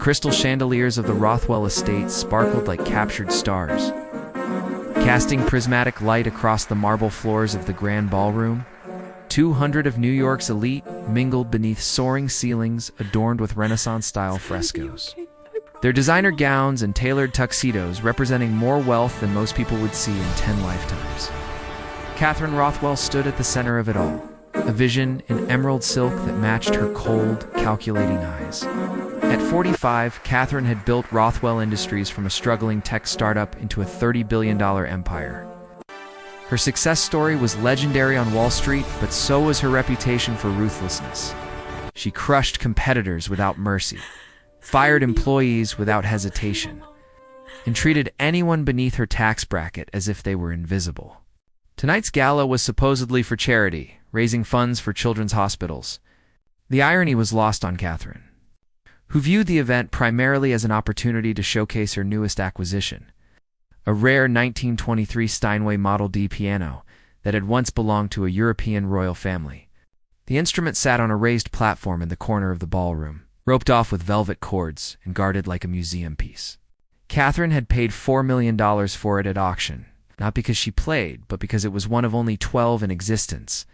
crystal chandeliers of the Rothwell estate sparkled like captured stars. Casting prismatic light across the marble floors of the grand ballroom, 200 of New York's elite mingled beneath soaring ceilings adorned with Renaissance-style frescoes. Their designer gowns and tailored tuxedos representing more wealth than most people would see in 10 lifetimes. Catherine Rothwell stood at the center of it all, a vision in emerald silk that matched her cold, calculating eyes. At 45, Catherine had built Rothwell Industries from a struggling tech startup into a $30 billion empire. Her success story was legendary on Wall Street, but so was her reputation for ruthlessness. She crushed competitors without mercy, fired employees without hesitation, and treated anyone beneath her tax bracket as if they were invisible. Tonight's gala was supposedly for charity, raising funds for children's hospitals. The irony was lost on Catherine, who viewed the event primarily as an opportunity to showcase her newest acquisition, a rare 1923 Steinway Model D piano that had once belonged to a European royal family. The instrument sat on a raised platform in the corner of the ballroom, roped off with velvet cords and guarded like a museum piece. Catherine had paid $4 million for it at auction, not because she played, but because it was one of only 12 in existence.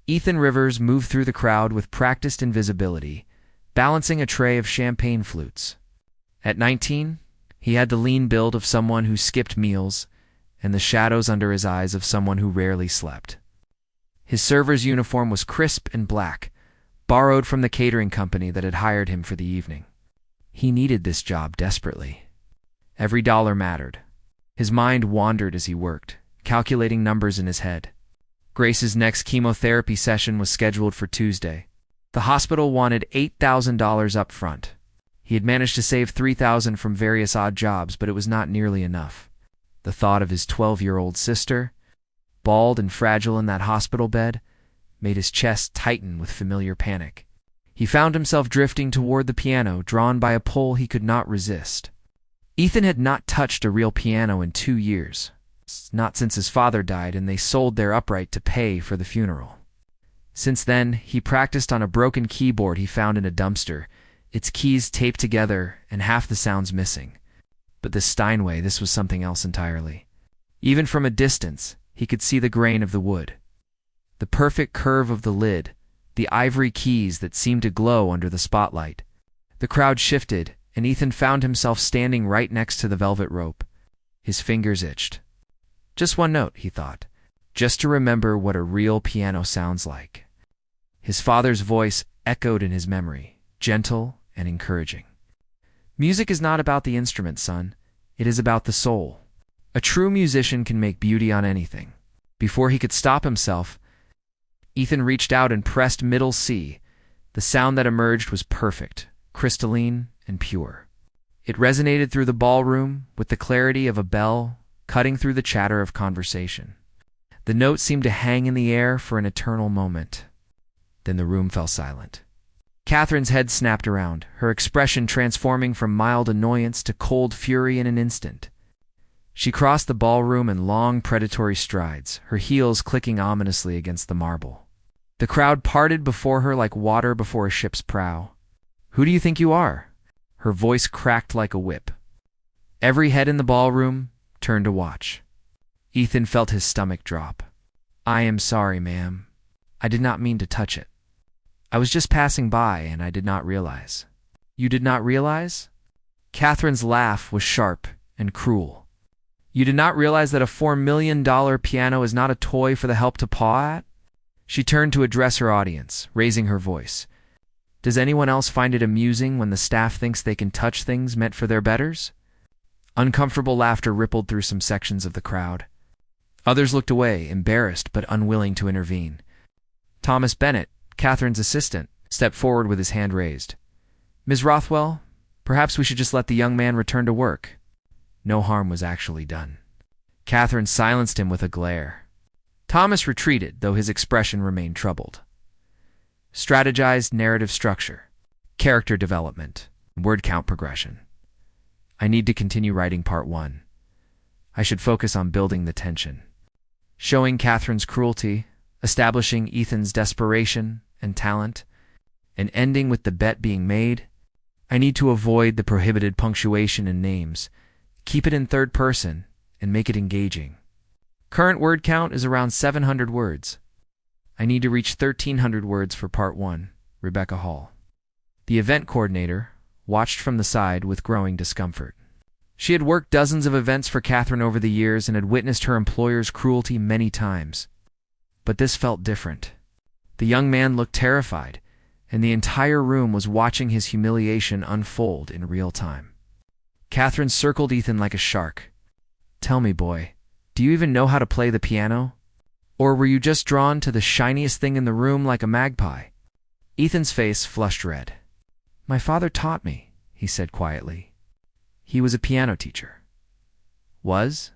Ethan Rivers moved through the crowd with practiced invisibility, balancing a tray of champagne flutes. At 19, he had the lean build of someone who skipped meals and the shadows under his eyes of someone who rarely slept. His server's uniform was crisp and black, borrowed from the catering company that had hired him for the evening. He needed this job desperately. Every dollar mattered. His mind wandered as he worked, calculating numbers in his head. Grace's next chemotherapy session was scheduled for Tuesday. The hospital wanted $8,000 up front. He had managed to save $3,000 from various odd jobs, but it was not nearly enough. The thought of his 12-year-old sister, bald and fragile in that hospital bed, made his chest tighten with familiar panic. He found himself drifting toward the piano, drawn by a pull he could not resist. Ethan had not touched a real piano in 2 years, not since his father died and they sold their upright to pay for the funeral. Since then, he practiced on a broken keyboard he found in a dumpster, its keys taped together and half the sounds missing. But this Steinway, this was something else entirely. Even from a distance, he could see the grain of the wood, the perfect curve of the lid, the ivory keys that seemed to glow under the spotlight. The crowd shifted, and Ethan found himself standing right next to the velvet rope. His fingers itched. Just one note, he thought, just to remember what a real piano sounds like. His father's voice echoed in his memory, gentle and encouraging. Music is not about the instrument, son. It is about the soul. A true musician can make beauty on anything. Before he could stop himself, Ethan reached out and pressed middle C. The sound that emerged was perfect, crystalline, and pure. It resonated through the ballroom with the clarity of a bell cutting through the chatter of conversation. The note seemed to hang in the air for an eternal moment. Then the room fell silent. Catherine's head snapped around, her expression transforming from mild annoyance to cold fury in an instant. She crossed the ballroom in long, predatory strides, her heels clicking ominously against the marble. The crowd parted before her like water before a ship's prow. "Who do you think you are?" Her voice cracked like a whip. Every head in the ballroom turned to watch. Ethan felt his stomach drop. "I am sorry, ma'am. I did not mean to touch it. I was just passing by and I did not realize." "You did not realize?" Catherine's laugh was sharp and cruel. "You did not realize that a $4 million piano is not a toy for the help to paw at?" She turned to address her audience, raising her voice. "Does anyone else find it amusing when the staff thinks they can touch things meant for their betters?" Uncomfortable laughter rippled through some sections of the crowd. Others looked away, embarrassed but unwilling to intervene. Thomas Bennett, Catherine's assistant, stepped forward with his hand raised. "Ms. Rothwell, perhaps we should just let the young man return to work." No harm was actually done. Catherine silenced him with a glare. Thomas retreated, though his expression remained troubled. Strategized narrative structure, character development, word count progression. I need to continue writing part 1. I should focus on building the tension. Showing Catherine's cruelty, establishing Ethan's desperation and talent, and ending with the bet being made. I need to avoid the prohibited punctuation and names. Keep it in third person and make it engaging. Current word count is around 700 words. I need to reach 1,300 words for part 1. Rebecca Hall. The event coordinator watched from the side with growing discomfort. She had worked dozens of events for Catherine over the years and had witnessed her employer's cruelty many times. But this felt different. The young man looked terrified, and the entire room was watching his humiliation unfold in real time. Catherine circled Ethan like a shark. Tell me, boy, do you even know how to play the piano? Or were you just drawn to the shiniest thing in the room like a magpie? Ethan's face flushed red. My father taught me, he said quietly. He was a piano teacher. Was?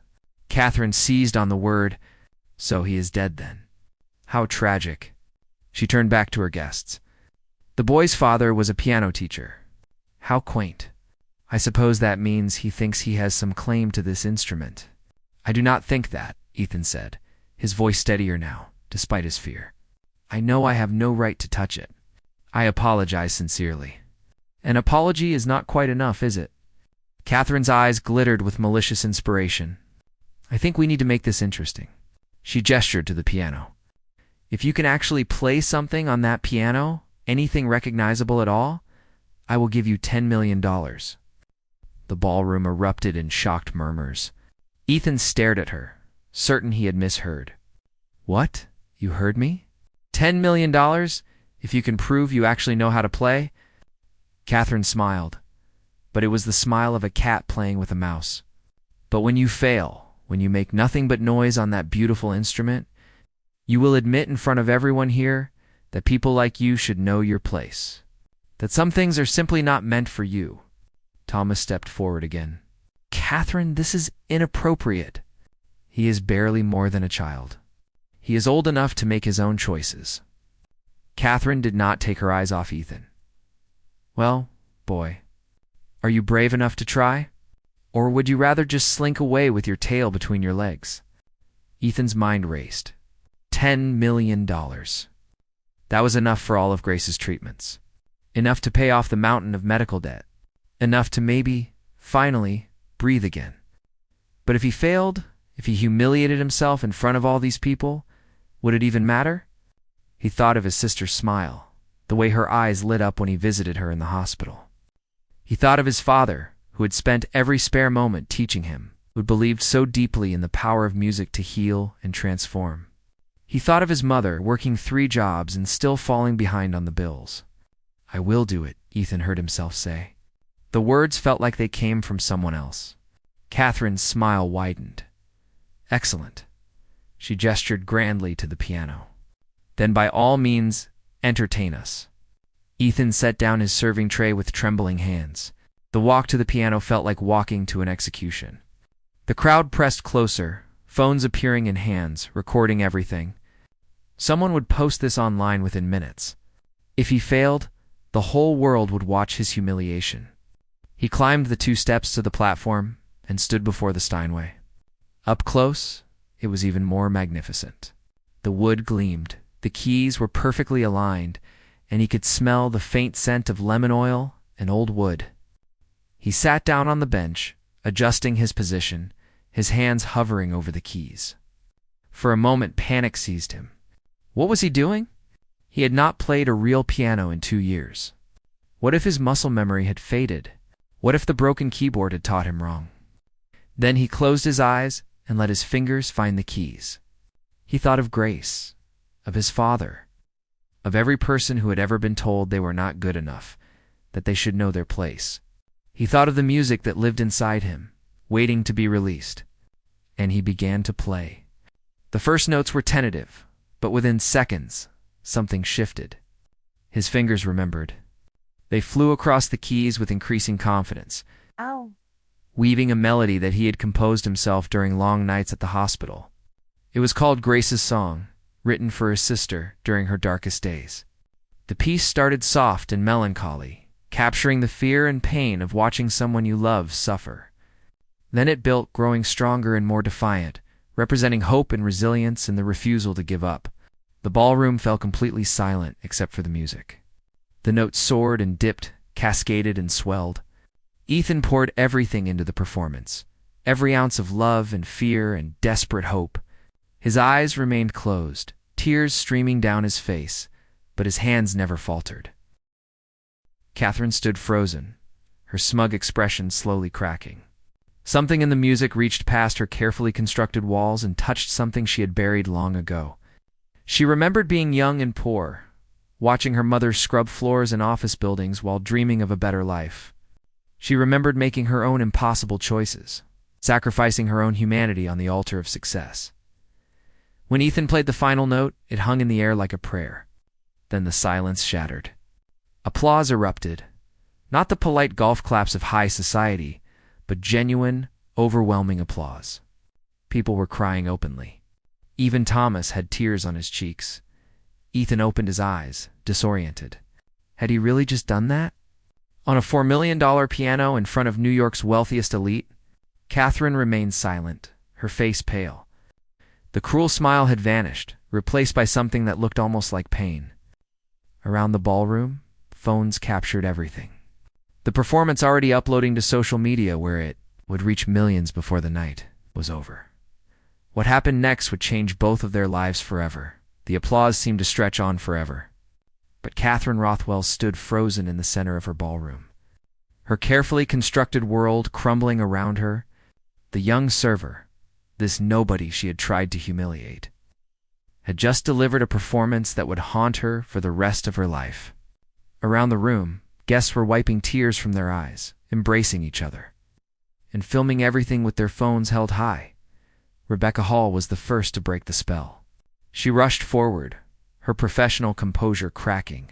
Catherine seized on the word. So he is dead then. How tragic. She turned back to her guests. The boy's father was a piano teacher. How quaint. I suppose that means he thinks he has some claim to this instrument. I do not think that, Ethan said, his voice steadier now, despite his fear. I know I have no right to touch it. I apologize sincerely. An apology is not quite enough, is it? Catherine's eyes glittered with malicious inspiration. I think we need to make this interesting. She gestured to the piano. If you can actually play something on that piano, anything recognizable at all, I will give you $10 million. The ballroom erupted in shocked murmurs. Ethan stared at her, certain he had misheard. What? You heard me? $10 million? If you can prove you actually know how to play? Catherine smiled, but it was the smile of a cat playing with a mouse. But when you fail, when you make nothing but noise on that beautiful instrument, you will admit in front of everyone here that people like you should know your place. That some things are simply not meant for you. Thomas stepped forward again. Catherine, this is inappropriate. He is barely more than a child. He is old enough to make his own choices. Catherine did not take her eyes off Ethan. Well, boy, are you brave enough to try? Or would you rather just slink away with your tail between your legs? Ethan's mind raced. $10 million. That was enough for all of Grace's treatments. Enough to pay off the mountain of medical debt. Enough to maybe, finally, breathe again. But if he failed, if he humiliated himself in front of all these people, would it even matter? He thought of his sister's smile, the way her eyes lit up when he visited her in the hospital. He thought of his father, who had spent every spare moment teaching him, who had believed so deeply in the power of music to heal and transform. He thought of his mother working 3 jobs and still falling behind on the bills. I will do it, Ethan heard himself say. The words felt like they came from someone else. Catherine's smile widened. Excellent. She gestured grandly to the piano. Then by all means, entertain us. Ethan set down his serving tray with trembling hands. The walk to the piano felt like walking to an execution. The crowd pressed closer, phones appearing in hands, recording everything. Someone would post this online within minutes. If he failed, the whole world would watch his humiliation. He climbed the 2 steps to the platform and stood before the Steinway. Up close, it was even more magnificent. The wood gleamed, the keys were perfectly aligned, and he could smell the faint scent of lemon oil and old wood. He sat down on the bench, adjusting his position, his hands hovering over the keys. For a moment, panic seized him. What was he doing? He had not played a real piano in 2 years. What if his muscle memory had faded? What if the broken keyboard had taught him wrong? Then he closed his eyes and let his fingers find the keys. He thought of Grace, of his father, of every person who had ever been told they were not good enough, that they should know their place. He thought of the music that lived inside him, waiting to be released. And he began to play. The first notes were tentative, but within seconds, something shifted. His fingers remembered. They flew across the keys with increasing confidence, weaving a melody that he had composed himself during long nights at the hospital. It was called Grace's Song, written for his sister during her darkest days. The piece started soft and melancholy, capturing the fear and pain of watching someone you love suffer. Then it built, growing stronger and more defiant, representing hope and resilience and the refusal to give up. The ballroom fell completely silent except for the music. The notes soared and dipped, cascaded and swelled. Ethan poured everything into the performance, every ounce of love and fear and desperate hope. His eyes remained closed, tears streaming down his face, but his hands never faltered. Catherine stood frozen, her smug expression slowly cracking. Something in the music reached past her carefully constructed walls and touched something she had buried long ago. She remembered being young and poor, watching her mother scrub floors in office buildings while dreaming of a better life. She remembered making her own impossible choices, sacrificing her own humanity on the altar of success. When Ethan played the final note, it hung in the air like a prayer. Then the silence shattered. Applause erupted, not the polite golf claps of high society, but genuine, overwhelming applause. People were crying openly. Even Thomas had tears on his cheeks. Ethan opened his eyes, disoriented. Had he really just done that? On a $4 million piano in front of New York's wealthiest elite, Catherine remained silent, her face pale. The cruel smile had vanished, replaced by something that looked almost like pain. Around the ballroom, phones captured everything. The performance already uploading to social media where it would reach millions before the night was over. What happened next would change both of their lives forever. The applause seemed to stretch on forever. But Catherine Rothwell stood frozen in the center of her ballroom. Her carefully constructed world crumbling around her. The young server, this nobody she had tried to humiliate, had just delivered a performance that would haunt her for the rest of her life. Around the room, guests were wiping tears from their eyes, embracing each other, and filming everything with their phones held high. Rebecca Hall was the first to break the spell. She rushed forward, her professional composure cracking.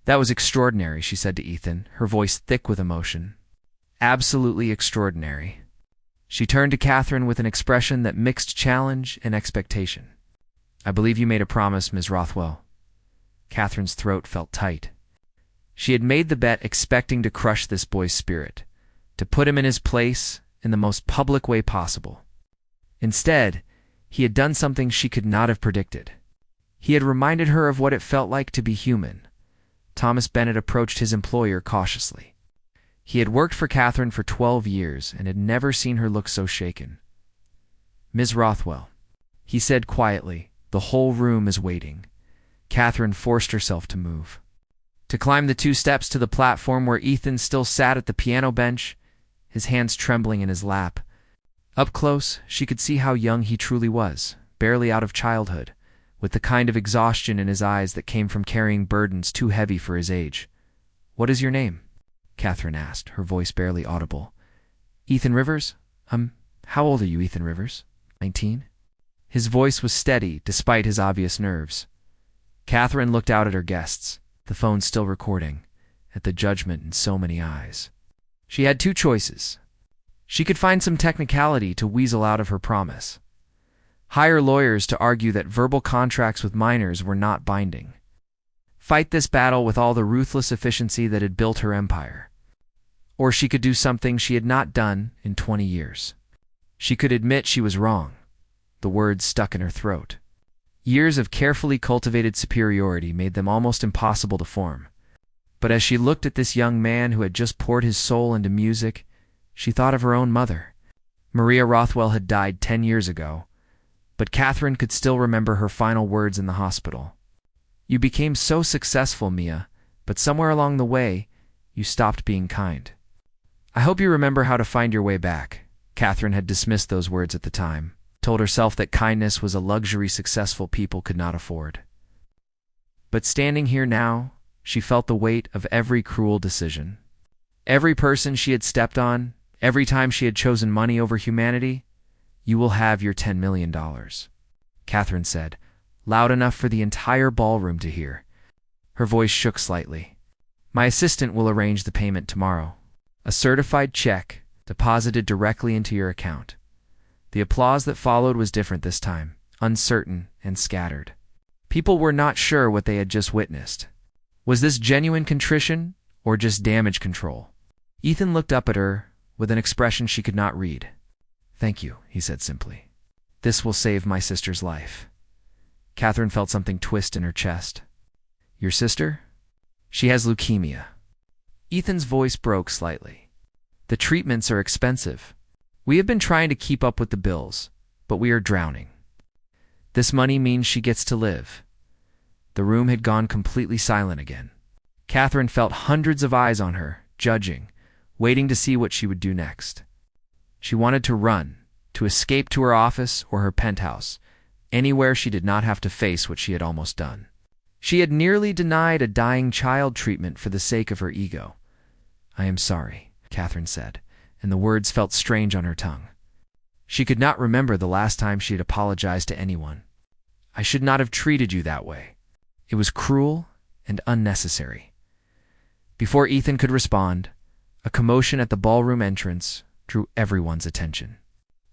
"That was extraordinary," she said to Ethan, her voice thick with emotion. "Absolutely extraordinary." She turned to Catherine with an expression that mixed challenge and expectation. "I believe you made a promise, Ms. Rothwell." Catherine's throat felt tight. She had made the bet expecting to crush this boy's spirit, to put him in his place in the most public way possible. Instead, he had done something she could not have predicted. He had reminded her of what it felt like to be human. Thomas Bennett approached his employer cautiously. He had worked for Catherine for 12 years and had never seen her look so shaken. "Ms. Rothwell," he said quietly, "the whole room is waiting." Catherine forced herself to move, to climb the 2 steps to the platform where Ethan still sat at the piano bench, his hands trembling in his lap. Up close, she could see how young he truly was, barely out of childhood, with the kind of exhaustion in his eyes that came from carrying burdens too heavy for his age. "What is your name?" Catherine asked, her voice barely audible. "Ethan Rivers? How old are you, Ethan Rivers? 19? His voice was steady, despite his obvious nerves. Catherine looked out at her guests, the phone still recording, at the judgment in so many eyes. She had 2 choices. She could find some technicality to weasel out of her promise, hire lawyers to argue that verbal contracts with minors were not binding, fight this battle with all the ruthless efficiency that had built her empire. Or she could do something she had not done in 20 years. She could admit she was wrong. The words stuck in her throat. Years of carefully cultivated superiority made them almost impossible to form. But as she looked at this young man who had just poured his soul into music, she thought of her own mother. Maria Rothwell had died 10 years ago, but Catherine could still remember her final words in the hospital. "You became so successful, Mia, but somewhere along the way, you stopped being kind. I hope you remember how to find your way back." Catherine had dismissed those words at the time, told herself that kindness was a luxury successful people could not afford. But standing here now, she felt the weight of every cruel decision. Every person she had stepped on, every time she had chosen money over humanity. "You will have your $10 million, Catherine said, loud enough for the entire ballroom to hear. Her voice shook slightly. "My assistant will arrange the payment tomorrow. A certified check deposited directly into your account." The applause that followed was different this time, uncertain and scattered. People were not sure what they had just witnessed. Was this genuine contrition or just damage control? Ethan looked up at her with an expression she could not read. "Thank you," he said simply. "This will save my sister's life." Catherine felt something twist in her chest. "Your sister?" "She has leukemia." Ethan's voice broke slightly. The treatments are expensive. We have been trying to keep up with the bills, but we are drowning. This money means she gets to live. The room had gone completely silent again. Catherine felt hundreds of eyes on her, judging, waiting to see what she would do next. She wanted to run, to escape to her office or her penthouse, anywhere she did not have to face what she had almost done. She had nearly denied a dying child treatment for the sake of her ego. "I am sorry," Catherine said, and the words felt strange on her tongue. She could not remember the last time she had apologized to anyone. "I should not have treated you that way. It was cruel and unnecessary." Before Ethan could respond, a commotion at the ballroom entrance drew everyone's attention.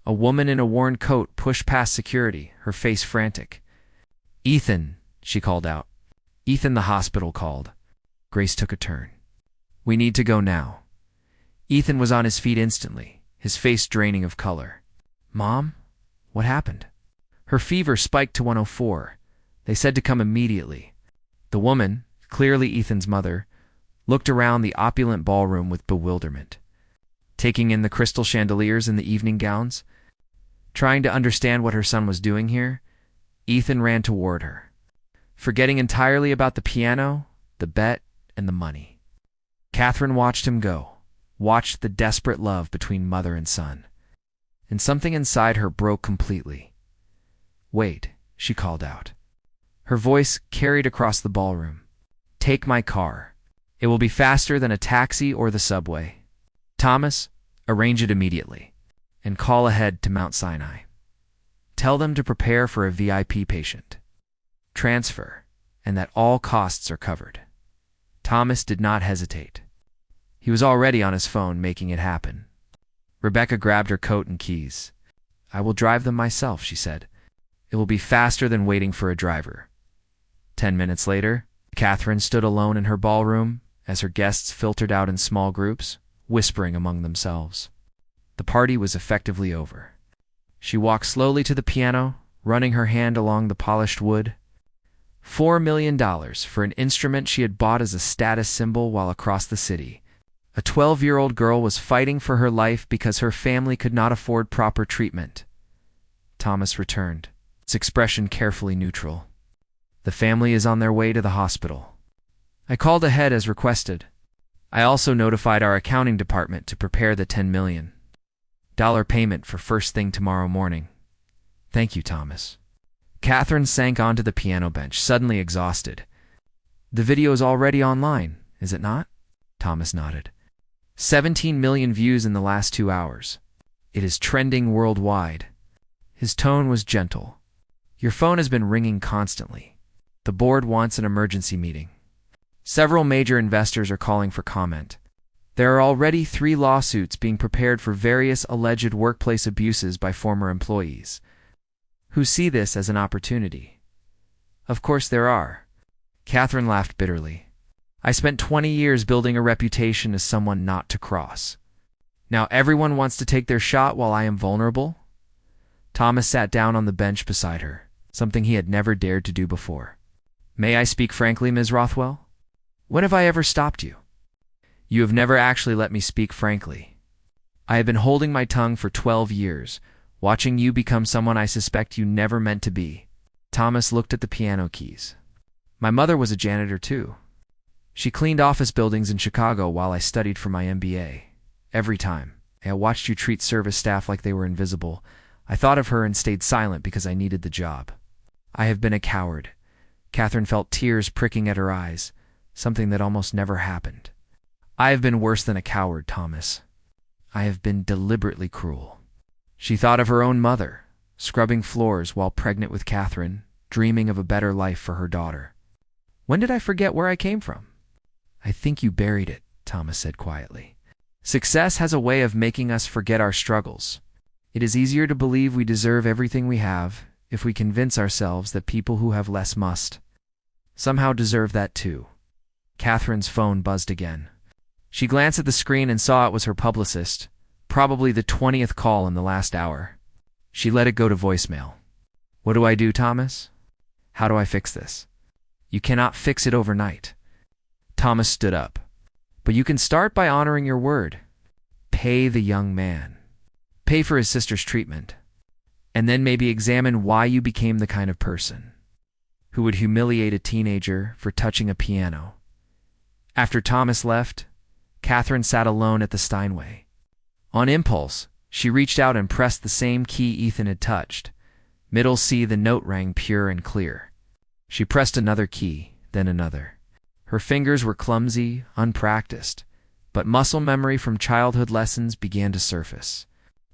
A woman in a worn coat pushed past security, her face frantic. "Ethan," she called out. "Ethan, the hospital called." Grace took a turn. "We need to go now." Ethan was on his feet instantly, his face draining of color. "Mom? What happened?" "Her fever spiked to 104. They said to come immediately." The woman, clearly Ethan's mother, looked around the opulent ballroom with bewilderment, taking in the crystal chandeliers and the evening gowns. Trying to understand what her son was doing here, Ethan ran toward her, forgetting entirely about the piano, the bet, and the money. Catherine watched him go, watched the desperate love between mother and son, and something inside her broke completely. "Wait," she called out. Her voice carried across the ballroom. "Take my car. It will be faster than a taxi or the subway. Thomas, arrange it immediately, and call ahead to Mount Sinai. Tell them to prepare for a VIP patient. Transfer, and that all costs are covered." Thomas did not hesitate. He was already on his phone making it happen. Rebecca grabbed her coat and keys. "I will drive them myself," she said. "It will be faster than waiting for a driver." 10 minutes later, Catherine stood alone in her ballroom as her guests filtered out in small groups, whispering among themselves. The party was effectively over. She walked slowly to the piano, running her hand along the polished wood. $4 million for an instrument she had bought as a status symbol while across the city. A 12-year-old girl was fighting for her life because her family could not afford proper treatment. Thomas returned, its expression carefully neutral. "The family is on their way to the hospital. I called ahead as requested. I also notified our accounting department to prepare the $10 million payment for first thing tomorrow morning. Thank you, Thomas." Catherine sank onto the piano bench, suddenly exhausted. "The video is already online, is it not?" Thomas nodded. 17 million views in the last 2 hours. It is trending worldwide. His tone was gentle. "Your phone has been ringing constantly. The board wants an emergency meeting. Several major investors are calling for comment. There are already 3 lawsuits being prepared for various alleged workplace abuses by former employees, who see this as an opportunity." "Of course there are." Catherine laughed bitterly. "I spent 20 years building a reputation as someone not to cross. Now everyone wants to take their shot while I am vulnerable?" Thomas sat down on the bench beside her, something he had never dared to do before. "May I speak frankly, Ms. Rothwell? When have I ever stopped you?" "You have never actually let me speak frankly. I have been holding my tongue for 12 years, watching you become someone I suspect you never meant to be." Thomas looked at the piano keys. "My mother was a janitor too. She cleaned office buildings in Chicago while I studied for my MBA. Every time I watched you treat service staff like they were invisible, I thought of her and stayed silent because I needed the job. I have been a coward." Catherine felt tears pricking at her eyes, something that almost never happened. "I have been worse than a coward, Thomas. I have been deliberately cruel." She thought of her own mother, scrubbing floors while pregnant with Catherine, dreaming of a better life for her daughter. "When did I forget where I came from?" "I think you buried it," Thomas said quietly. "Success has a way of making us forget our struggles. It is easier to believe we deserve everything we have if we convince ourselves that people who have less must somehow deserve that too." Catherine's phone buzzed again. She glanced at the screen and saw it was her publicist, probably the 20th call in the last hour. She let it go to voicemail. "What do I do, Thomas? How do I fix this?" "You cannot fix it overnight." Thomas stood up. But you can start by honoring your word. Pay the young man. Pay for his sister's treatment. And then maybe examine why you became the kind of person who would humiliate a teenager for touching a piano. After Thomas left, Catherine sat alone at the Steinway. On impulse, she reached out and pressed the same key Ethan had touched. Middle C, the note rang pure and clear. She pressed another key, then another. Her fingers were clumsy, unpracticed, but muscle memory from childhood lessons began to surface.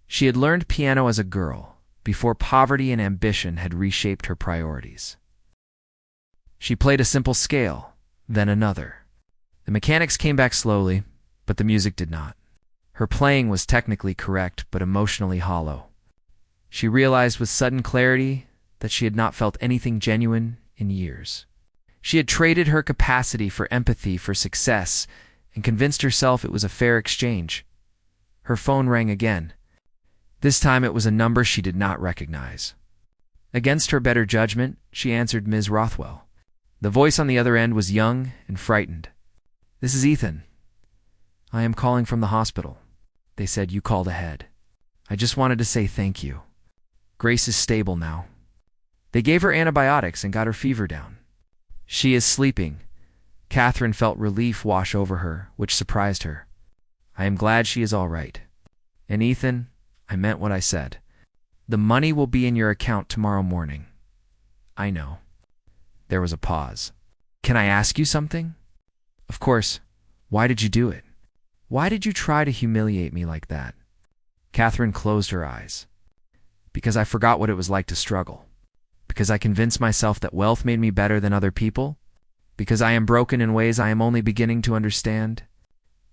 She had learned piano as a girl, before poverty and ambition had reshaped her priorities. She played a simple scale, then another. The mechanics came back slowly, but the music did not. Her playing was technically correct, but emotionally hollow. She realized with sudden clarity that she had not felt anything genuine in years. She had traded her capacity for empathy for success and convinced herself it was a fair exchange. Her phone rang again. This time it was a number she did not recognize. Against her better judgment, she answered Ms. Rothwell. The voice on the other end was young and frightened. "This is Ethan. I am calling from the hospital. They said you called ahead. I just wanted to say thank you. Grace is stable now. They gave her antibiotics and got her fever down. She is sleeping." Catherine felt relief wash over her, which surprised her. "I am glad she is all right. And Ethan, I meant what I said. The money will be in your account tomorrow morning." "I know." There was a pause. "Can I ask you something?" "Of course. Why did you do it? Why did you try to humiliate me like that?" Catherine closed her eyes. "Because I forgot what it was like to struggle. Because I convinced myself that wealth made me better than other people. Because I am broken in ways I am only beginning to understand."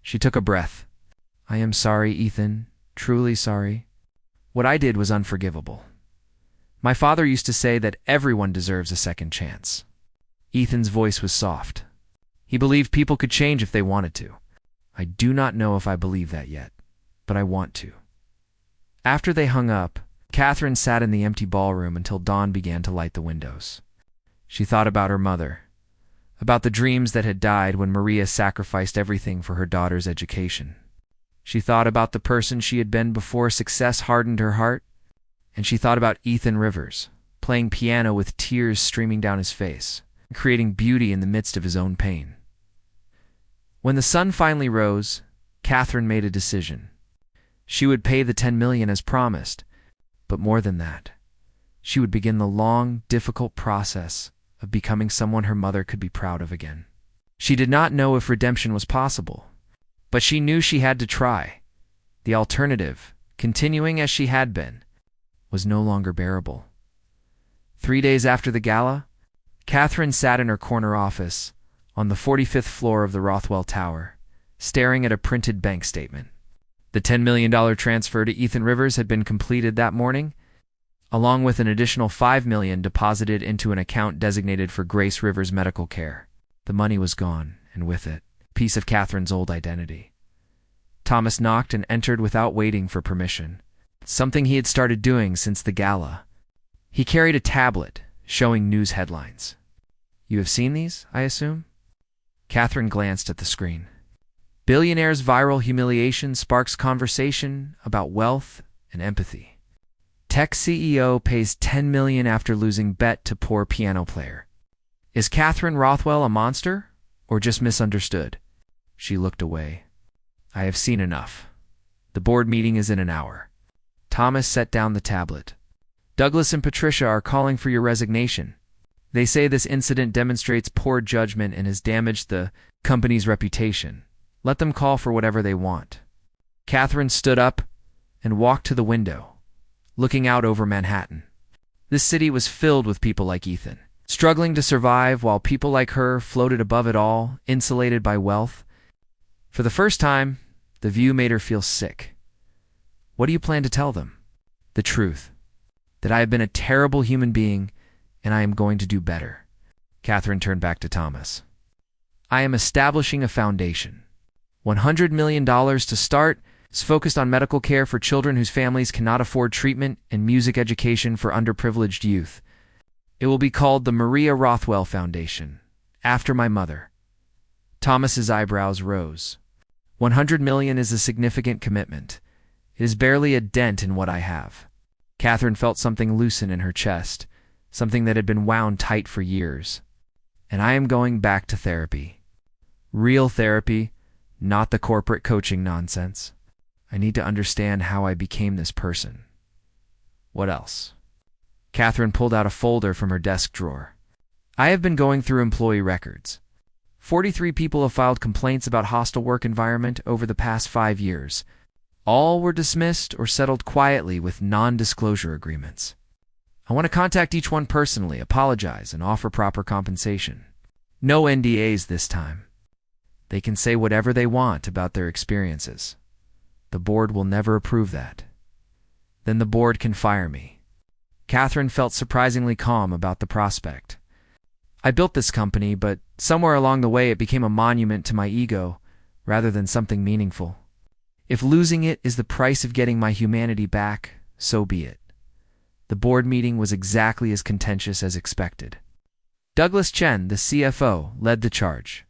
She took a breath. "I am sorry, Ethan. Truly sorry. What I did was unforgivable. My father used to say that everyone deserves a second chance." Ethan's voice was soft. He believed people could change if they wanted to. "I do not know if I believe that yet, but I want to." After they hung up, Catherine sat in the empty ballroom until dawn began to light the windows. She thought about her mother, about the dreams that had died when Maria sacrificed everything for her daughter's education. She thought about the person she had been before success hardened her heart, and she thought about Ethan Rivers, playing piano with tears streaming down his face, creating beauty in the midst of his own pain. When the sun finally rose, Catherine made a decision. She would pay the $10 million as promised, but more than that, she would begin the long, difficult process of becoming someone her mother could be proud of again. She did not know if redemption was possible, but she knew she had to try. The alternative, continuing as she had been, was no longer bearable. 3 days after the gala, Catherine sat in her corner office on the 45th floor of the Rothwell Tower, staring at a printed bank statement. The $10 million transfer to Ethan Rivers had been completed that morning, along with an additional $5 million deposited into an account designated for Grace Rivers' medical care. The money was gone, and with it, a piece of Catherine's old identity. Thomas knocked and entered without waiting for permission, something he had started doing since the gala. He carried a tablet, showing news headlines. "You have seen these, I assume?" Catherine glanced at the screen. "Billionaire's viral humiliation sparks conversation about wealth and empathy. Tech CEO pays $10 million after losing bet to poor piano player. Is Catherine Rothwell a monster or just misunderstood?" She looked away. "I have seen enough. The board meeting is in an hour." Thomas set down the tablet. "Douglas and Patricia are calling for your resignation. They say this incident demonstrates poor judgment and has damaged the company's reputation. Let them call for whatever they want." Catherine stood up and walked to the window, looking out over Manhattan. This city was filled with people like Ethan, struggling to survive while people like her floated above it all, insulated by wealth. For the first time, the view made her feel sick. "What do you plan to tell them?" "The truth. That I have been a terrible human being, and I am going to do better." Catherine turned back to Thomas. "I am establishing a foundation. $100 million to start is focused on medical care for children whose families cannot afford treatment and music education for underprivileged youth. It will be called the Maria Rothwell Foundation, after my mother." Thomas's eyebrows rose. 100 million is a significant commitment. It is barely a dent in what I have. Catherine felt something loosen in her chest, something that had been wound tight for years. And I am going back to therapy. Real therapy, not the corporate coaching nonsense. I need to understand how I became this person. What else? Catherine pulled out a folder from her desk drawer. I have been going through employee records. 43 people have filed complaints about hostile work environment over the past 5 years. All were dismissed or settled quietly with non-disclosure agreements. I want to contact each one personally, apologize, and offer proper compensation. No NDAs this time. They can say whatever they want about their experiences. The board will never approve that. Then the board can fire me. Catherine felt surprisingly calm about the prospect. I built this company, but somewhere along the way it became a monument to my ego rather than something meaningful. If losing it is the price of getting my humanity back, so be it. The board meeting was exactly as contentious as expected. Douglas Chen, the CFO, led the charge.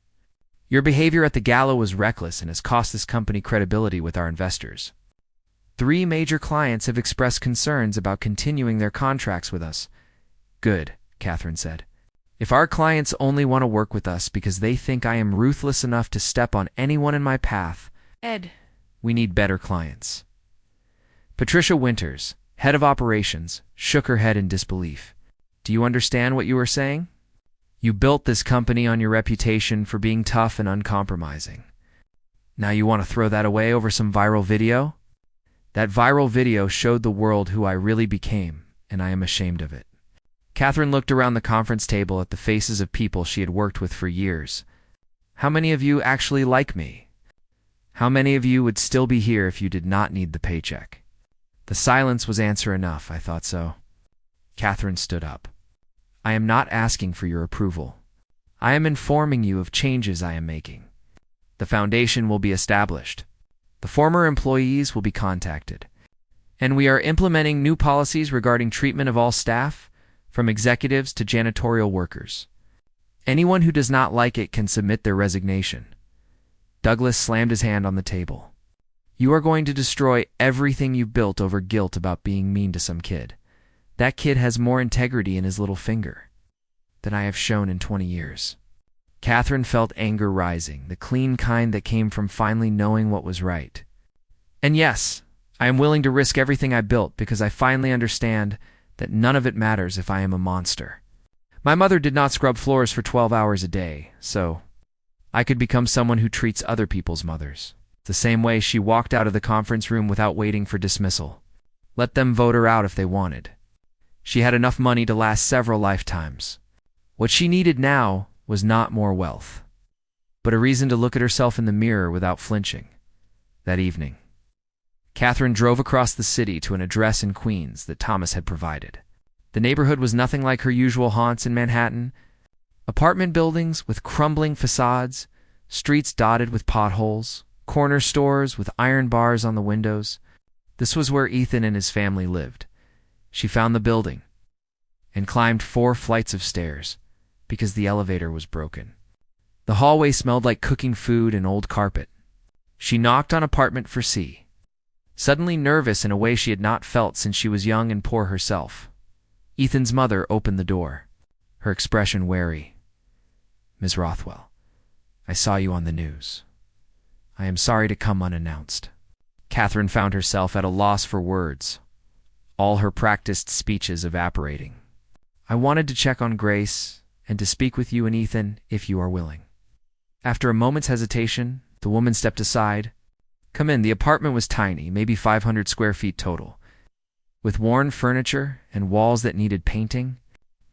Your behavior at the gala was reckless and has cost this company credibility with our investors. 3 major clients have expressed concerns about continuing their contracts with us. Good, Catherine said. If our clients only want to work with us because they think I am ruthless enough to step on anyone in my path, Ed, we need better clients. Patricia Winters, head of operations, shook her head in disbelief. Do you understand what you are saying? You built this company on your reputation for being tough and uncompromising. Now you want to throw that away over some viral video? That viral video showed the world who I really became, and I am ashamed of it. Catherine looked around the conference table at the faces of people she had worked with for years. How many of you actually like me? How many of you would still be here if you did not need the paycheck? The silence was answer enough, I thought so. Catherine stood up. I am not asking for your approval. I am informing you of changes I am making. The foundation will be established. The former employees will be contacted. And we are implementing new policies regarding treatment of all staff, from executives to janitorial workers. Anyone who does not like it can submit their resignation. Douglas slammed his hand on the table. You are going to destroy everything you built over guilt about being mean to some kid. That kid has more integrity in his little finger than I have shown in 20 years. Catherine felt anger rising, the clean kind that came from finally knowing what was right. And yes, I am willing to risk everything I built because I finally understand that none of it matters if I am a monster. My mother did not scrub floors for 12 hours a day, so I could become someone who treats other people's mothers the same way she walked out of the conference room without waiting for dismissal. Let them vote her out if they wanted. She had enough money to last several lifetimes. What she needed now was not more wealth, but a reason to look at herself in the mirror without flinching. That evening, Catherine drove across the city to an address in Queens that Thomas had provided. The neighborhood was nothing like her usual haunts in Manhattan. Apartment buildings with crumbling facades, streets dotted with potholes, corner stores with iron bars on the windows. This was where Ethan and his family lived. She found the building and climbed 4 flights of stairs because the elevator was broken. The hallway smelled like cooking food and old carpet. She knocked on apartment for C. Suddenly nervous in a way she had not felt since she was young and poor herself. Ethan's mother opened the door, her expression wary. Ms. Rothwell, I saw you on the news. I am sorry to come unannounced. Catherine found herself at a loss for words, all her practiced speeches evaporating. I wanted to check on Grace and to speak with you and Ethan if you are willing. After a moment's hesitation, the woman stepped aside. Come in. The apartment was tiny, maybe 500 square feet total, with worn furniture and walls that needed painting,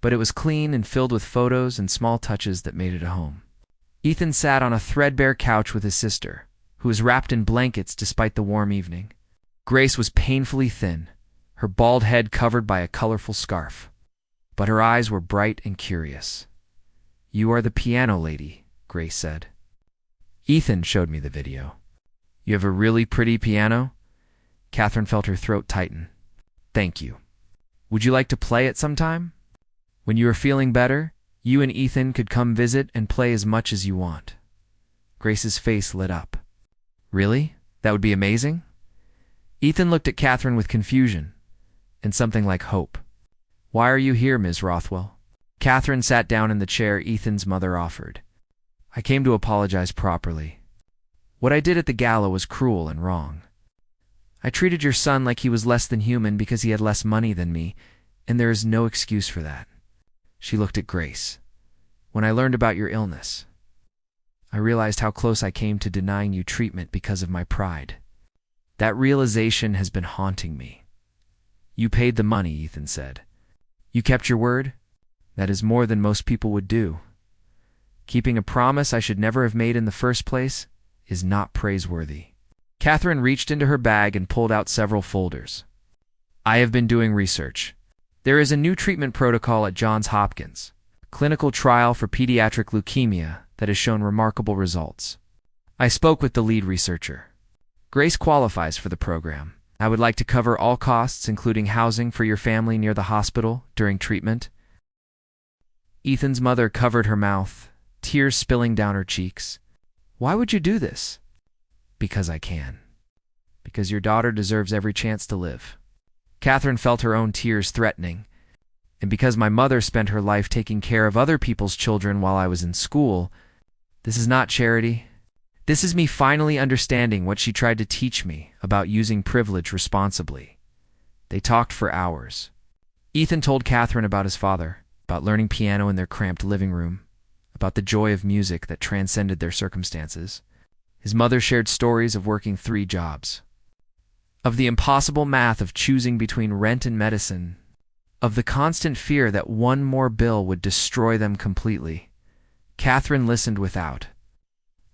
but it was clean and filled with photos and small touches that made it a home. Ethan sat on a threadbare couch with his sister, who was wrapped in blankets despite the warm evening. Grace was painfully thin, her bald head covered by a colorful scarf, but her eyes were bright and curious. You are the piano lady, Grace said. Ethan showed me the video. You have a really pretty piano? Catherine felt her throat tighten. Thank you. Would you like to play it sometime? When you are feeling better, you and Ethan could come visit and play as much as you want. Grace's face lit up. Really? That would be amazing? Ethan looked at Catherine with confusion and something like hope. Why are you here, Ms. Rothwell? Catherine sat down in the chair Ethan's mother offered. I came to apologize properly. What I did at the gala was cruel and wrong. I treated your son like he was less than human because he had less money than me, and there is no excuse for that. She looked at Grace. When I learned about your illness, I realized how close I came to denying you treatment because of my pride. That realization has been haunting me. You paid the money, Ethan said. You kept your word? That is more than most people would do. Keeping a promise I should never have made in the first place is not praiseworthy. Catherine reached into her bag and pulled out several folders. I have been doing research. There is a new treatment protocol at Johns Hopkins, clinical trial for pediatric leukemia that has shown remarkable results. I spoke with the lead researcher. Grace qualifies for the program. I would like to cover all costs, including housing for your family near the hospital during treatment. Ethan's mother covered her mouth, tears spilling down her cheeks. Why would you do this? Because I can. Because your daughter deserves every chance to live. Catherine felt her own tears threatening. And because my mother spent her life taking care of other people's children while I was in school, this is not charity. This is me finally understanding what she tried to teach me about using privilege responsibly. They talked for hours. Ethan told Catherine about his father, about learning piano in their cramped living room, about the joy of music that transcended their circumstances. His mother shared stories of working 3 jobs, of the impossible math of choosing between rent and medicine, of the constant fear that one more bill would destroy them completely. Catherine listened without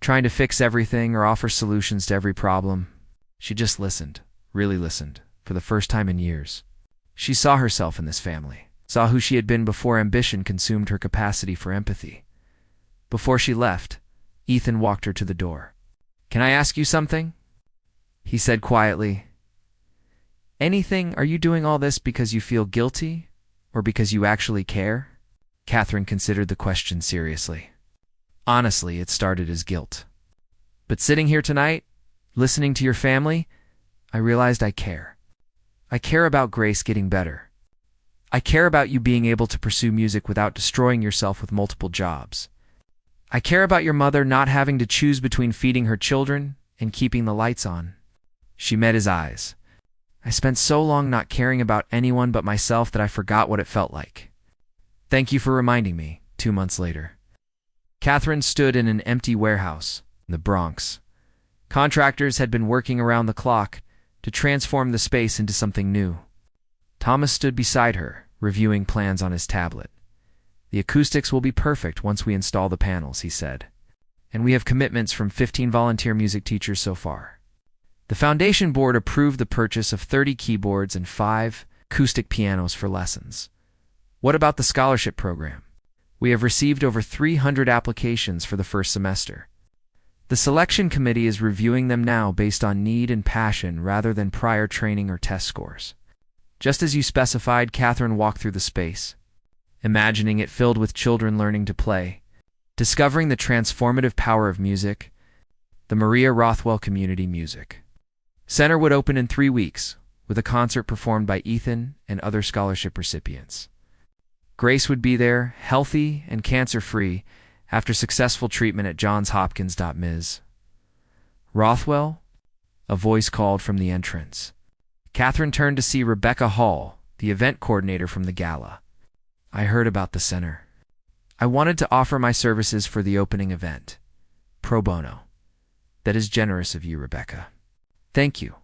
trying to fix everything or offer solutions to every problem. She just listened, really listened, for the first time in years. She saw herself in this family, saw who she had been before ambition consumed her capacity for empathy. Before she left, Ethan walked her to the door. Can I ask you something? He said quietly. Anything? Are you doing all this because you feel guilty or because you actually care? Catherine considered the question seriously. Honestly, it started as guilt. But sitting here tonight, listening to your family, I realized I care. I care about Grace getting better. I care about you being able to pursue music without destroying yourself with multiple jobs. I care about your mother not having to choose between feeding her children and keeping the lights on. She met his eyes. I spent so long not caring about anyone but myself that I forgot what it felt like. Thank you for reminding me, 2 months later. Catherine stood in an empty warehouse in the Bronx. Contractors had been working around the clock to transform the space into something new. Thomas stood beside her, reviewing plans on his tablet. The acoustics will be perfect once we install the panels, he said. And we have commitments from 15 volunteer music teachers so far. The foundation board approved the purchase of 30 keyboards and 5 acoustic pianos for lessons. What about the scholarship program? We have received over 300 applications for the first semester. The selection committee is reviewing them now based on need and passion rather than prior training or test scores. Just as you specified, Catherine walked through the space, imagining it filled with children learning to play, discovering the transformative power of music. The Maria Rothwell Community Music Center would open in 3 weeks, with a concert performed by Ethan and other scholarship recipients. Grace would be there, healthy and cancer-free, after successful treatment at Johns Hopkins. Ms. Rothwell? A voice called from the entrance. Catherine turned to see Rebecca Hall, the event coordinator from the gala. I heard about the center. I wanted to offer my services for the opening event. Pro bono. That is generous of you, Rebecca. Thank you.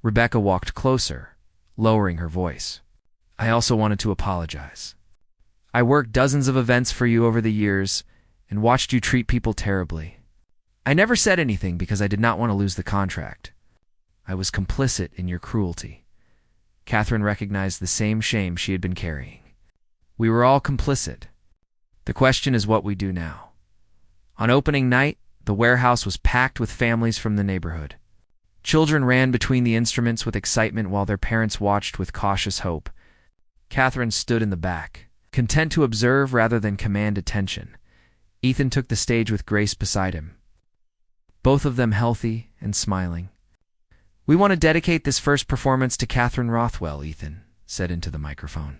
Rebecca walked closer, lowering her voice. I also wanted to apologize. I worked dozens of events for you over the years and watched you treat people terribly. I never said anything because I did not want to lose the contract. I was complicit in your cruelty. Catherine recognized the same shame she had been carrying. We were all complicit. The question is what we do now. On opening night, the warehouse was packed with families from the neighborhood. Children ran between the instruments with excitement while their parents watched with cautious hope. Catherine stood in the back, content to observe rather than command attention. Ethan took the stage with Grace beside him. both of them healthy and smiling. "We want to dedicate this first performance to Catherine Rothwell," Ethan said into the microphone.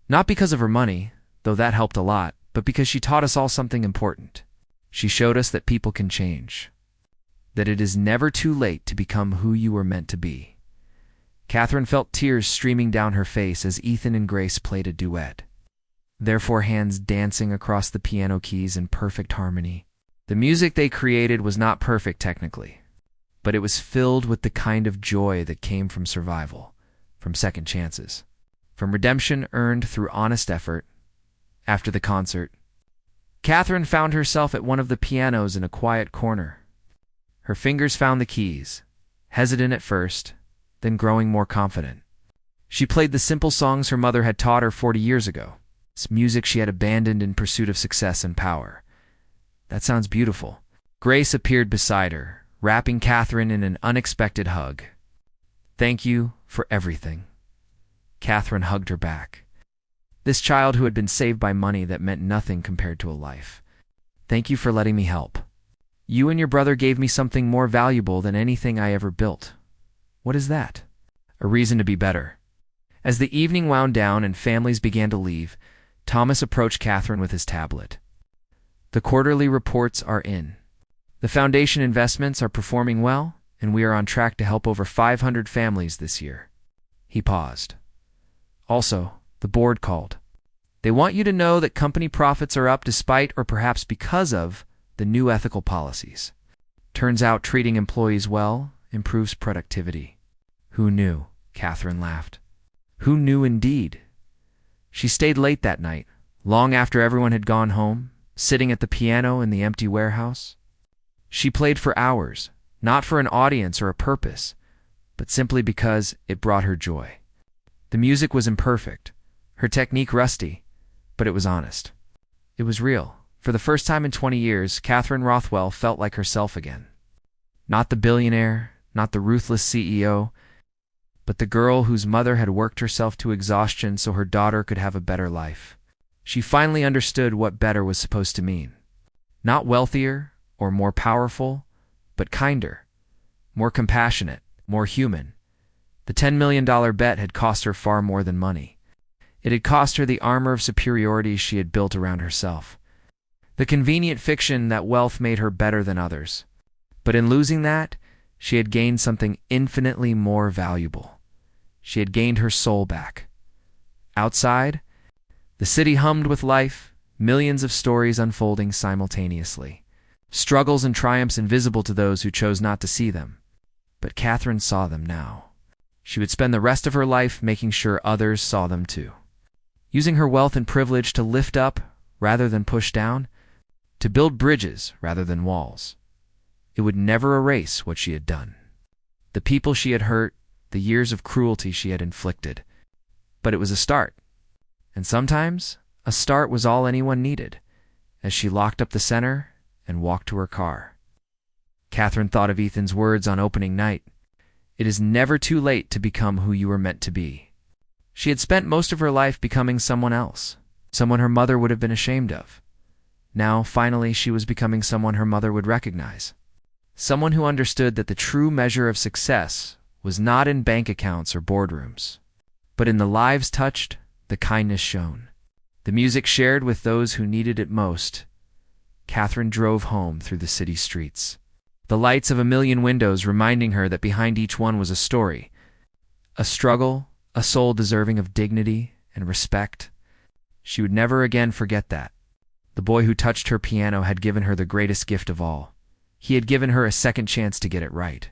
"Not because of her money, though that helped a lot, but because she taught us all something important. She showed us that people can change, that it is never too late to become who you were meant to be." Catherine felt tears streaming down her face as Ethan and Grace played a duet, their four hands dancing across the piano keys in perfect harmony. The music they created was not perfect technically, but it was filled with the kind of joy that came from survival, from second chances, from redemption earned through honest effort. After the concert, Catherine found herself at one of the pianos in a quiet corner. Her fingers found the keys, hesitant at first, then growing more confident. She played the simple songs her mother had taught her 40 years ago, music she had abandoned in pursuit of success and power. "That sounds beautiful." Grace appeared beside her, wrapping Catherine in an unexpected hug. "Thank you for everything." Catherine hugged her back. This child who had been saved by money that meant nothing compared to a life. "Thank you for letting me help. You and your brother gave me something more valuable than anything I ever built." "What is that?" "A reason to be better." As the evening wound down and families began to leave, Thomas approached Catherine with his tablet. "The quarterly reports are in. The foundation investments are performing well, and we are on track to help over 500 families this year." He paused. "Also, the board called. They want you to know that company profits are up despite or perhaps because of the new ethical policies. Turns out treating employees well improves productivity." "Who knew?" Catherine laughed. "Who knew indeed." She stayed late that night, long after everyone had gone home, sitting at the piano in the empty warehouse. She played for hours, not for an audience or a purpose, but simply because it brought her joy. The music was imperfect, her technique rusty, but it was honest. It was real. For the first time in 20 years, Catherine Rothwell felt like herself again. Not the billionaire, not the ruthless CEO, but the girl whose mother had worked herself to exhaustion so her daughter could have a better life. She finally understood what better was supposed to mean. Not wealthier or more powerful, but kinder, more compassionate, more human. The $10 million bet had cost her far more than money. It had cost her the armor of superiority she had built around herself, the convenient fiction that wealth made her better than others. But in losing that, she had gained something infinitely more valuable. She had gained her soul back. Outside, the city hummed with life, millions of stories unfolding simultaneously, struggles and triumphs invisible to those who chose not to see them. But Catherine saw them now. She would spend the rest of her life making sure others saw them too, using her wealth and privilege to lift up rather than push down, to build bridges rather than walls. It would never erase what she had done, the people she had hurt, the years of cruelty she had inflicted. But it was a start. And sometimes, a start was all anyone needed, as she locked up the center and walked to her car. Catherine thought of Ethan's words on opening night. "It is never too late to become who you were meant to be." She had spent most of her life becoming someone else, someone her mother would have been ashamed of. Now, finally, she was becoming someone her mother would recognize. Someone who understood that the true measure of success was not in bank accounts or boardrooms, but in the lives touched, the kindness shown, the music shared with those who needed it most. Catherine drove home through the city streets, the lights of a million windows reminding her that behind each one was a story, a struggle, a soul deserving of dignity and respect. She would never again forget that. The boy who touched her piano had given her the greatest gift of all. He had given her a second chance to get it right.